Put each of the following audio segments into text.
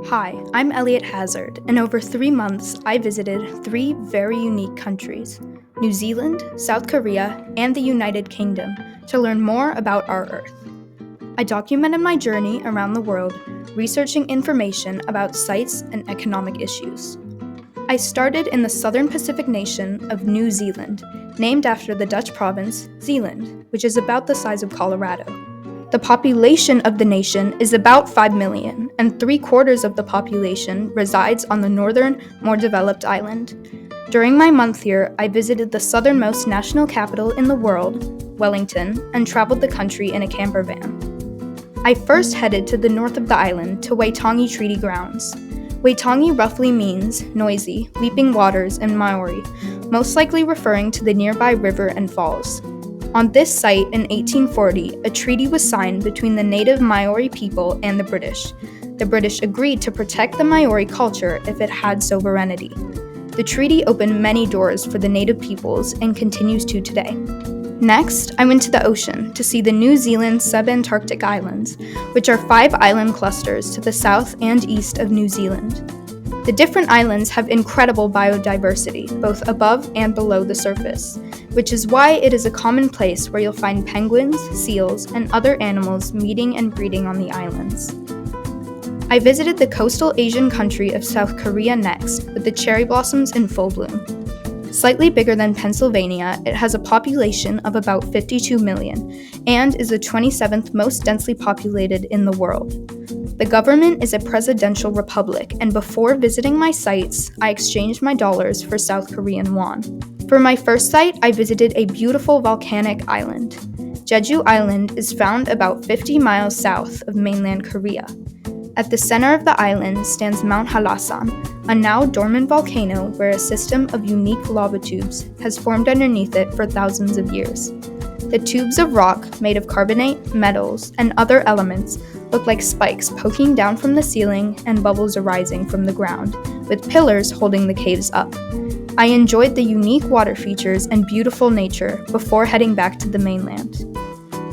Hi, I'm Elliott Hazzard, and over 3 months I visited 3 very unique countries, New Zealand, South Korea, and the United Kingdom, to learn more about our Earth. I documented my journey around the world, researching information about sites and economic issues. I started in the southern Pacific nation of New Zealand, named after the Dutch province Zeeland, which is about the size of Colorado. The population of the nation is about 5 million, and 3/4 of the population resides on the northern, more developed island. During my month here, I visited the southernmost national capital in the world, Wellington, and traveled the country in a camper van. I first headed to the north of the island to Waitangi Treaty Grounds. Waitangi roughly means noisy, leaping waters in Maori, most likely referring to the nearby river and falls. On this site in 1840, a treaty was signed between the native Maori people and the British. The British agreed to protect the Maori culture if it had sovereignty. The treaty opened many doors for the native peoples and continues to today. Next, I went to the ocean to see the New Zealand subantarctic islands, which are 5 island clusters to the south and east of New Zealand. The different islands have incredible biodiversity, both above and below the surface, which is why it is a common place where you'll find penguins, seals, and other animals meeting and breeding on the islands. I visited the coastal Asian country of South Korea next, with the cherry blossoms in full bloom. Slightly bigger than Pennsylvania, it has a population of about 52 million and is the 27th most densely populated in the world. The government is a presidential republic, and before visiting my sites, I exchanged my dollars for South Korean won. For my first site, I visited a beautiful volcanic island. Jeju Island is found about 50 miles south of mainland Korea. At the center of the island stands Mount Hallasan, a now dormant volcano where a system of unique lava tubes has formed underneath it for thousands of years. The tubes of rock, made of carbonate, metals, and other elements, look like spikes poking down from the ceiling and bubbles arising from the ground, with pillars holding the caves up. I enjoyed the unique water features and beautiful nature before heading back to the mainland.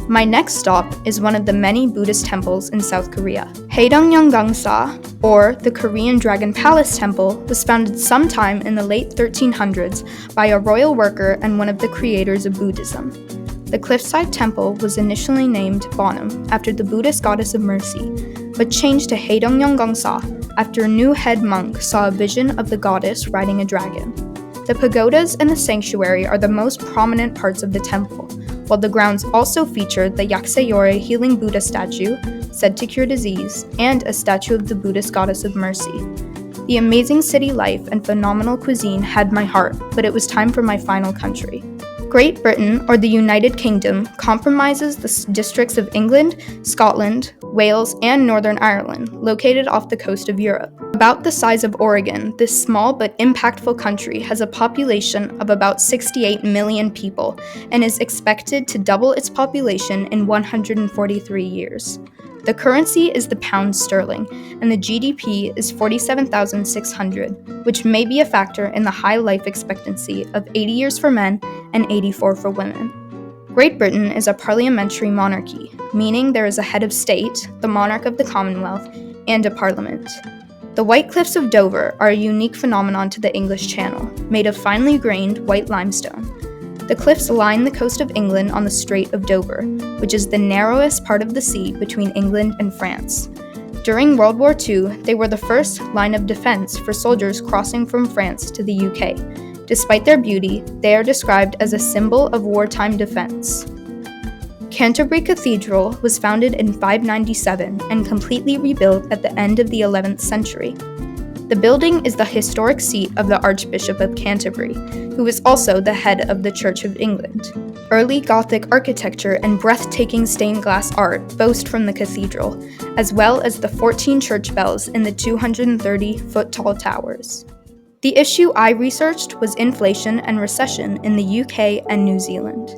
My next stop is one of the many Buddhist temples in South Korea. Haedongyeonggangsa, or the Korean Dragon Palace Temple, was founded sometime in the late 1300s by a royal worker and one of the creators of Buddhism. The cliffside temple was initially named Bonum, after the Buddhist goddess of mercy, but changed to Haedongyeonggangsa after a new head monk saw a vision of the goddess riding a dragon. The pagodas and the sanctuary are the most prominent parts of the temple, while the grounds also feature the Yakuseyori healing Buddha statue, said to cure disease, and a statue of the Buddhist goddess of mercy. The amazing city life and phenomenal cuisine had my heart, but it was time for my final country. Great Britain, or the United Kingdom, comprises the districts of England, Scotland, Wales, and Northern Ireland, located off the coast of Europe. About the size of Oregon, this small but impactful country has a population of about 68 million people and is expected to double its population in 143 years. The currency is the pound sterling, and the GDP is 47,600, which may be a factor in the high life expectancy of 80 years for men and 84 for women. Great Britain is a parliamentary monarchy, meaning there is a head of state, the monarch of the Commonwealth, and a parliament. The White Cliffs of Dover are a unique phenomenon to the English Channel, made of finely grained white limestone. The cliffs line the coast of England on the Strait of Dover, which is the narrowest part of the sea between England and France. During World War II, they were the first line of defense for soldiers crossing from France to the UK. Despite their beauty, they are described as a symbol of wartime defense. Canterbury Cathedral was founded in 597 and completely rebuilt at the end of the 11th century. The building is the historic seat of the Archbishop of Canterbury, who is also the head of the Church of England. Early Gothic architecture and breathtaking stained glass art boast from the cathedral, as well as the 14 church bells in the 230-foot-tall towers. The issue I researched was inflation and recession in the UK and New Zealand.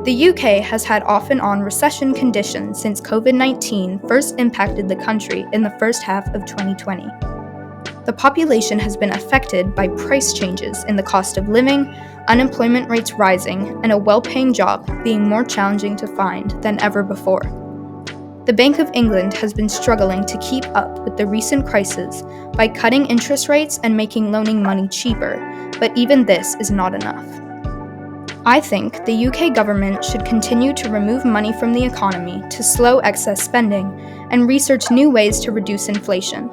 The UK has had off-and-on recession conditions since COVID-19 first impacted the country in the first half of 2020. The population has been affected by price changes in the cost of living, unemployment rates rising, and a well-paying job being more challenging to find than ever before. The Bank of England has been struggling to keep up with the recent crisis by cutting interest rates and making loaning money cheaper, but even this is not enough. I think the UK government should continue to remove money from the economy to slow excess spending and research new ways to reduce inflation.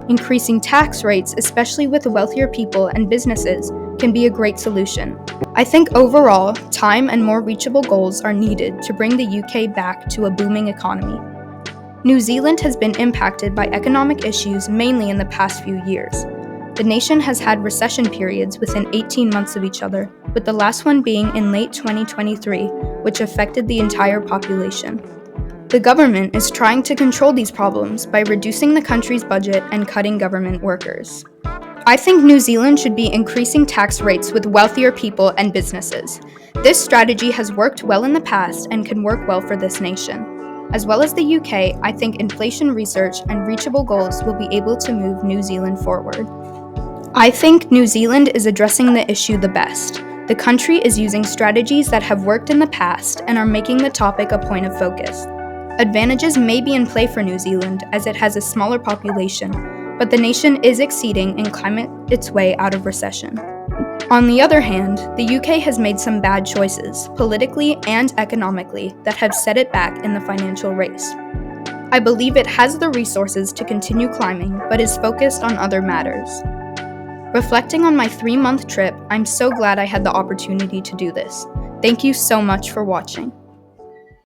Increasing tax rates, especially with wealthier people and businesses, can be a great solution. I think overall, time and more reachable goals are needed to bring the UK back to a booming economy. New Zealand has been impacted by economic issues mainly in the past few years. The nation has had recession periods within 18 months of each other, with the last one being in late 2023, which affected the entire population. The government is trying to control these problems by reducing the country's budget and cutting government workers. I think New Zealand should be increasing tax rates with wealthier people and businesses. This strategy has worked well in the past and can work well for this nation. As well as the UK, I think inflation research and reachable goals will be able to move New Zealand forward. I think New Zealand is addressing the issue the best. The country is using strategies that have worked in the past and are making the topic a point of focus. Advantages may be in play for New Zealand as it has a smaller population, but the nation is exceeding and climbing its way out of recession. On the other hand, the UK has made some bad choices, politically and economically, that have set it back in the financial race. I believe it has the resources to continue climbing, but is focused on other matters. Reflecting on my 3-month trip, I'm so glad I had the opportunity to do this. Thank you so much for watching.